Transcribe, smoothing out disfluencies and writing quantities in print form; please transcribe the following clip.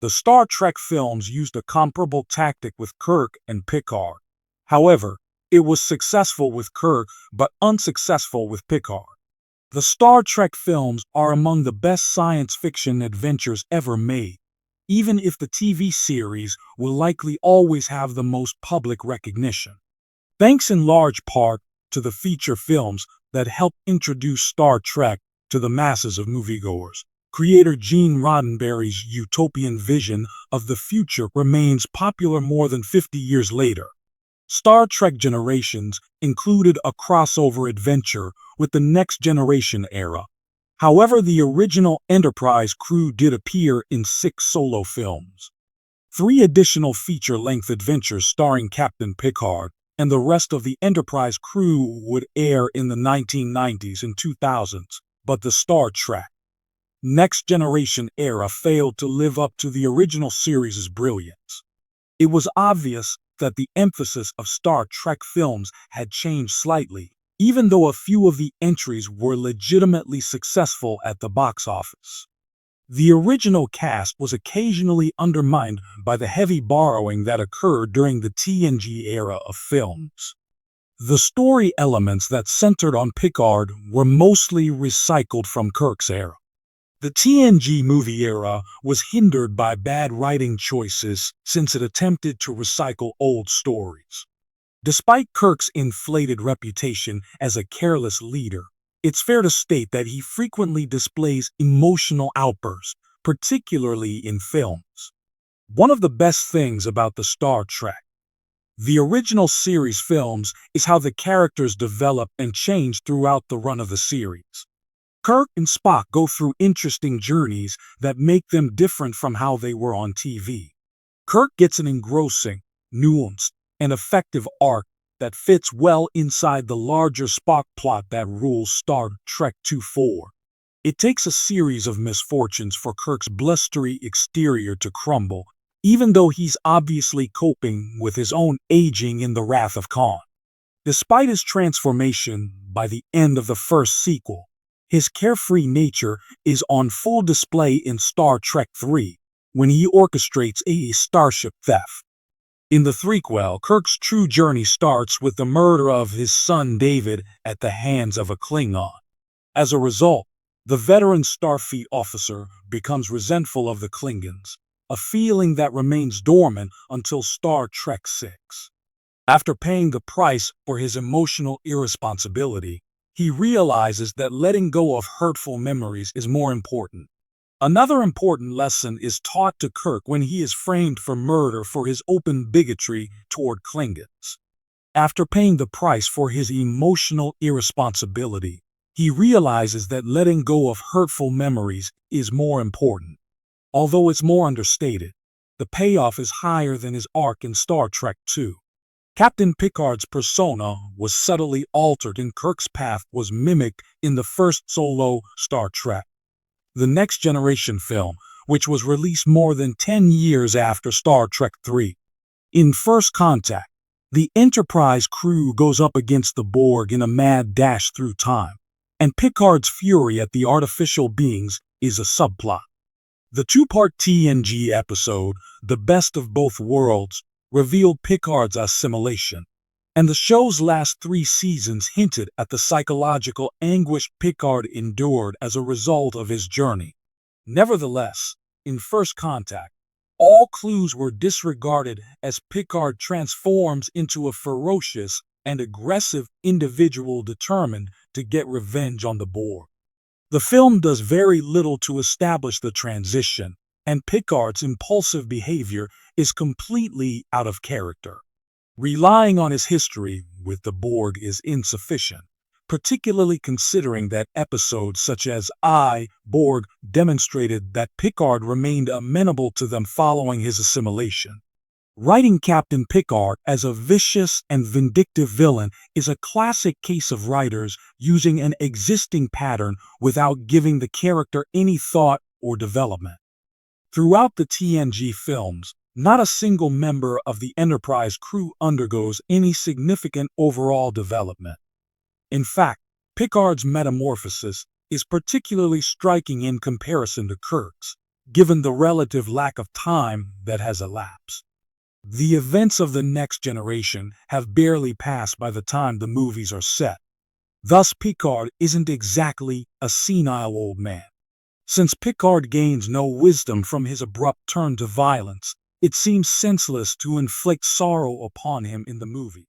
The Star Trek films used a comparable tactic with Kirk and Picard. However, it was successful with Kirk but unsuccessful with Picard. The Star Trek films are among the best science fiction adventures ever made, even if the TV series will likely always have the most public recognition. Thanks in large part to the feature films that helped introduce Star Trek to the masses of moviegoers. Creator Gene Roddenberry's utopian vision of the future remains popular more than 50 years later. Star Trek Generations included a crossover adventure with the Next Generation era. However, the original Enterprise crew did appear in 6 solo films. 3 additional feature-length adventures starring Captain Picard and the rest of the Enterprise crew would air in the 1990s and 2000s, but the Star Trek Next Generation era failed to live up to the original series' brilliance. It was obvious that the emphasis of Star Trek films had changed slightly, even though a few of the entries were legitimately successful at the box office. The original cast was occasionally undermined by the heavy borrowing that occurred during the TNG era of films. The story elements that centered on Picard were mostly recycled from Kirk's era. The TNG movie era was hindered by bad writing choices since it attempted to recycle old stories. Despite Kirk's inflated reputation as a careless leader, it's fair to state that he frequently displays emotional outbursts, particularly in films. One of the best things about the Star Trek, the original series films, is how the characters develop and change throughout the run of the series. Kirk and Spock go through interesting journeys that make them different from how they were on TV. Kirk gets an engrossing, nuanced, and effective arc that fits well inside the larger Spock plot that rules Star Trek 2-4. It takes a series of misfortunes for Kirk's blustery exterior to crumble, even though he's obviously coping with his own aging in the Wrath of Khan. Despite his transformation by the end of the first sequel, his carefree nature is on full display in Star Trek 3, when he orchestrates a starship theft. In the threequel, Kirk's true journey starts with the murder of his son David at the hands of a Klingon. As a result, the veteran Starfleet officer becomes resentful of the Klingons, a feeling that remains dormant until Star Trek 6. After paying the price for his emotional irresponsibility, he realizes that letting go of hurtful memories is more important. Another important lesson is taught to Kirk when he is framed for murder for his open bigotry toward Klingons. After paying the price for his emotional irresponsibility, he realizes that letting go of hurtful memories is more important. Although it's more understated, the payoff is higher than his arc in Star Trek II. Captain Picard's persona was subtly altered and Kirk's path was mimicked in the first solo Star Trek, the Next Generation film, which was released more than 10 years after Star Trek III. In First Contact, the Enterprise crew goes up against the Borg in a mad dash through time, and Picard's fury at the artificial beings is a subplot. The 2-part TNG episode, The Best of Both Worlds, revealed Picard's assimilation, and the show's last 3 seasons hinted at the psychological anguish Picard endured as a result of his journey. Nevertheless, in First Contact, all clues were disregarded as Picard transforms into a ferocious and aggressive individual determined to get revenge on the Borg. The film does very little to establish the transition, and Picard's impulsive behavior is completely out of character. Relying on his history with the Borg is insufficient, particularly considering that episodes such as Borg demonstrated that Picard remained amenable to them following his assimilation. Writing Captain Picard as a vicious and vindictive villain is a classic case of writers using an existing pattern without giving the character any thought or development. Throughout the TNG films, not a single member of the Enterprise crew undergoes any significant overall development. In fact, Picard's metamorphosis is particularly striking in comparison to Kirk's. given the relative lack of time that has elapsed. The events of the next generation have barely passed by the time the movies are set. Thus, Picard isn't exactly a senile old man. Since Picard gains no wisdom from his abrupt turn to violence, it seems senseless to inflict sorrow upon him in the movie.